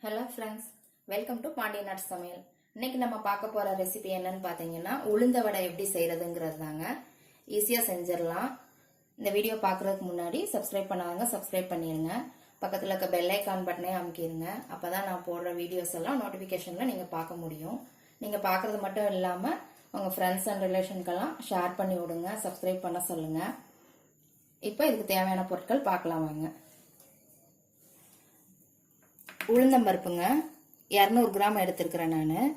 Hello friends, welcome to Pandya நாட்டு சமையல். இன்னைக்கு நம்ம பார்க்க போற ரெசிபி என்னன்னு பார்த்தீங்கன்னா உளுந்த வடை எப்படி செய்யறதுங்கிறது தாங்க. ஈஸியாக செஞ்சிடலாம். இந்த வீடியோ பார்க்கறதுக்கு முன்னாடி சப்ஸ்கிரைப் பண்ணாதவங்க சப்ஸ்கிரைப் பண்ணிடுங்க. பக்கத்தில் இருக்க பெல் ஐக்கான் பட்டனே அமுக்கிடுங்க. அப்பதான் நான் போடுற வீடியோஸ் எல்லாம் நோட்டிஃபிகேஷன்ல நீங்க பார்க்க முடியும். நீங்க பார்க்கறது மட்டும் இல்லாம உங்க ஃப்ரெண்ட்ஸ் அண்ட் ரிலேஷனுக்கெல்லாம் ஷேர் பண்ணி விடுங்க, சப்ஸ்கிரைப் பண்ண சொல்லுங்க. இப்போ இதுக்கு தேவையான பொருட்கள் பார்க்கலாம் வாங்க. உளுந்தம்பருப்புங்க 200 கிராம் எடுத்துருக்கிறேன் நான்.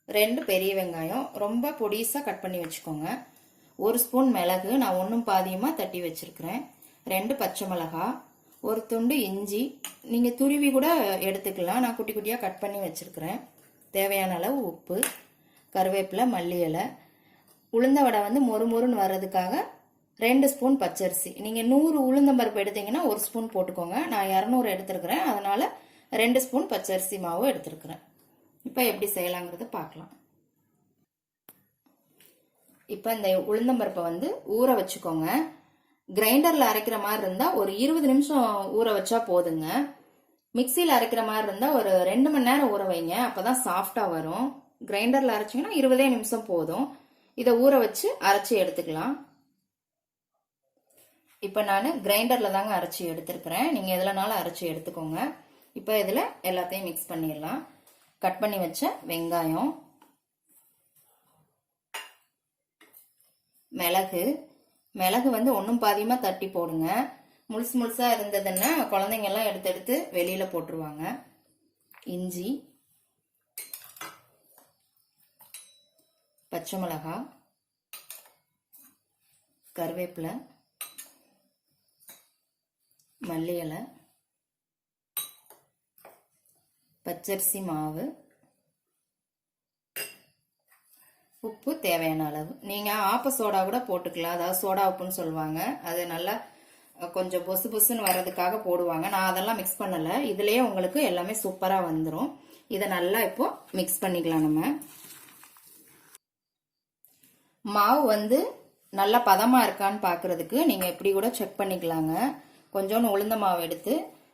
2 பெரிய வெங்காயம் ரொம்ப பொடிசா கட் பண்ணி வச்சுக்கோங்க. 1 ஸ்பூன் மிளகு நான் ஒன்றும் பாதியமா தட்டி வச்சிருக்கிறேன். 2 பச்சை மிளகா, 1 துண்டு இஞ்சி, நீங்க துருவி கூட எடுத்துக்கலாம். நான் குட்டி குட்டியா கட் பண்ணி வச்சிருக்கிறேன். தேவையான அளவு உப்பு, கருவேப்பிலை, மல்லி இலை. உளுந்த வடை வந்து மொறுமொறுன்னு வர்றதுக்காக 2 ஸ்பூன் பச்சரிசி. நீங்க 100 உளுந்தம்பருப்பு எடுத்தீங்கன்னா 1 ஸ்பூன் போட்டுக்கோங்க. நான் 200 எடுத்திருக்கிறேன், அதனால 2 ஸ்பூன் பச்சரிசி மாவு எடுத்திருக்கிறேன். இப்போ எப்படி செய்யலாங்கிறத பார்க்கலாம். இப்போ இந்த உளுந்தம்பருப்பை வந்து ஊற வச்சுக்கோங்க. கிரைண்டர்ல அரைக்கிற மாதிரி இருந்தா ஒரு 20 நிமிஷம் ஊற வச்சா போதுங்க. மிக்சியில் அரைக்கிற மாதிரி இருந்தா ஒரு 2 மணி நேரம் ஊற வைங்க, அப்பதான் சாஃப்டா வரும். கிரைண்டர்ல அரைச்சிங்கன்னா 20 நிமிஷம் போதும். இதை ஊற வச்சு அரைச்சி எடுத்துக்கலாம். இப்போ நான் கிரைண்டர்ல தாங்க அரைச்சி எடுத்துருக்கிறேன். நீங்க எதுலனாலும் அரைச்சி எடுத்துக்கோங்க. இப்போ இதுல எல்லாத்தையும் மிக்ஸ் பண்ணிடலாம். கட் பண்ணி வச்ச வெங்காயம், மிளகு வந்து ஒன்றும் பாதியமா தட்டி போடுங்க. முழுசா இருந்ததுன்னா குழந்தைங்க எல்லாம் எடுத்து எடுத்து வெளியில போட்டுருவாங்க. இஞ்சி, பச்சை மிளகா, கருவேப்பிலை, மல்லி இலை, பச்சரிசி மாவு, உப்பு தேவையான அளவு. நீங்க ஆப்ப சோடா கூட போட்டுக்கலாம், அதாவது சோடா உப்புன்னு சொல்லுவாங்க. அது நல்லா கொஞ்சம் பொசு பொசுன்னு வர்றதுக்காக போடுவாங்க. நான் அதெல்லாம் மிக்ஸ் பண்ணல. இதுலயே உங்களுக்கு எல்லாமே சூப்பரா வந்துடும். இதை நல்லா இப்போ மிக்ஸ் பண்ணிக்கலாம். நம்ம மாவு வந்து நல்லா பதமா இருக்கான்னு பாக்குறதுக்கு நீங்க இப்படி கூட செக் பண்ணிக்கலாங்க. கொஞ்சோண்டு உளுந்த மாவு எடுத்து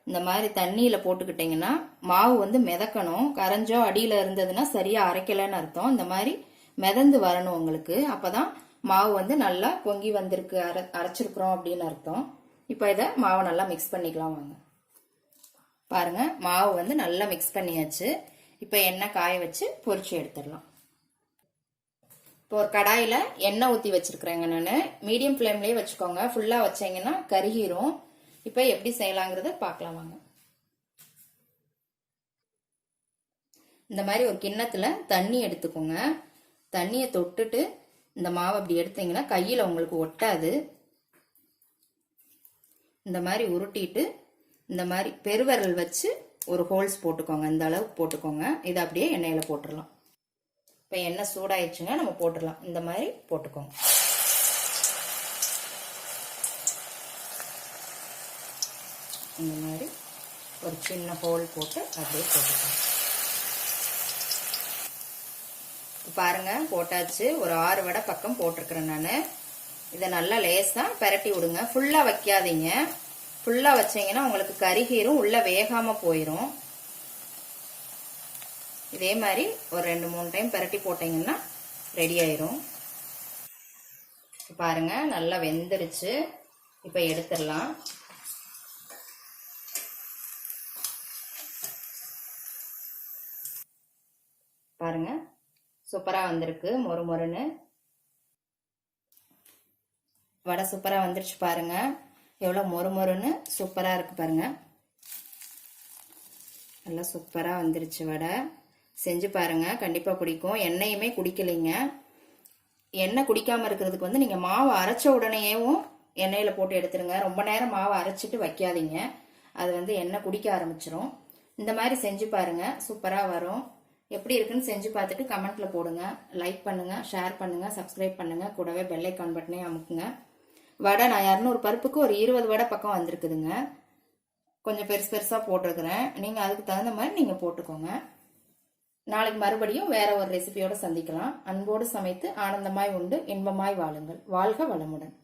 இந்த மாதிரி தண்ணியில போட்டுக்கிட்டீங்கன்னா மாவு வந்து மிதக்கணும். கரைஞ்சோ அடியில இருந்ததுன்னா சரியா அரைக்கலன்னு அர்த்தம். இந்த மாதிரி மிதந்து வரணும் உங்களுக்கு. அப்பதான் மாவு வந்து நல்லா பொங்கி வந்திருக்கு, அரைச்சிருக்கிறோம் அப்படின்னு அர்த்தம். இப்ப இதை மாவை நல்லா மிக்ஸ் பண்ணிக்கலாம் வாங்க. பாருங்க, மாவு வந்து நல்லா மிக்ஸ் பண்ணியாச்சு. இப்ப எண்ணெய் காய வச்சு பொரிச்சு எடுத்துடலாம். இப்போ ஒரு கடாயில எண்ணெய் ஊத்தி வச்சிருக்கிறேங்க நான். மீடியம் ஃப்ளேம்லயே வச்சுக்கோங்க. ஃபுல்லா வச்சீங்கன்னா கருகிரும். இப்ப எப்படி செய்யலாங்கிறத பார்க்கலாம் வாங்க. இந்த மாதிரி ஒரு கிண்ணத்துல தண்ணி எடுத்துக்கோங்க. தண்ணியை தொட்டுட்டு இந்த மாவு அப்படி எடுத்தீங்கன்னா கையில உங்களுக்கு ஒட்டாது. இந்த மாதிரி உருட்டிட்டு இந்த மாதிரி பெருவிரல் வச்சு ஒரு ஹோல்ஸ் போட்டுக்கோங்க. இந்த அளவுக்கு போட்டுக்கோங்க. இதை அப்படியே எண்ணெயில போட்டுடலாம். இப்ப எண்ணெய் சூடாயிடுச்சுங்க, நம்ம போட்டுடலாம். இந்த மாதிரி போட்டுக்கோங்க. இந்த மாதிரி ஒரு சின்ன ஹோல் போட்டு அப்படியே போட்டுக்கலாம். பாருங்க, போட்டாச்சு. ஒரு 6 வடை பக்கம் போட்டிருக்கிறேன் நான். இதை நல்லா லேசா பரட்டி விடுங்க. ஃபுல்லா வைக்காதீங்க. ஃபுல்லா வச்சீங்கன்னா உங்களுக்கு கருகீரும், உள்ள வேகாம போயிரும். இதே மாதிரி ஒரு 2-3 டைம் பரட்டி போட்டீங்கன்னா ரெடி ஆயிரும். பாருங்க, நல்லா வெந்துருச்சு. இப்ப எடுத்துடலாம். பாருங்க, சூப்பரா வந்திருக்கு, மொறு மொறுன்னு. வடை சூப்பரா வந்துருச்சு. பாருங்க எவ்வளவு மொறு மொறுன்னு சூப்பரா இருக்கு. பாருங்க, நல்லா சூப்பரா வந்துருச்சு வடை. செஞ்சு பாருங்க, கண்டிப்பா பிடிக்கும். எண்ணெயுமே குடிக்கலைங்க. எண்ணெய் குடிக்காம இருக்கிறதுக்கு வந்து நீங்க மாவு அரைச்ச உடனேயும் எண்ணெயில போட்டு எடுத்துருங்க. ரொம்ப நேரம் மாவை அரைச்சிட்டு வைக்காதீங்க, அது வந்து எண்ணெய் குடிக்க ஆரம்பிச்சிரும். இந்த மாதிரி செஞ்சு பாருங்க, சூப்பரா வரும். எப்படி இருக்குன்னு செஞ்சு பார்த்துட்டு கமெண்ட்ல போடுங்க. லைக் பண்ணுங்க, ஷேர் பண்ணுங்க, சப்ஸ்கிரைப் பண்ணுங்க. கூடவே பெல் ஐக்கான் பட்டனே அமுக்குங்க. வடை நான் 200 பருப்புக்கு ஒரு 20 வடை பக்கம் வந்திருக்குதுங்க. கொஞ்சம் பெருசா போட்டிருக்கிறேன். நீங்க அதுக்கு தகுந்த மாதிரி நீங்க போட்டுக்கோங்க. நாளைக்கு மறுபடியும் வேற ஒரு ரெசிபியோட சந்திக்கலாம். அன்போடு சமைத்து ஆனந்தமாய் உண்டு இன்பமாய் வாழுங்கள். வாழ்க வளமுடன்.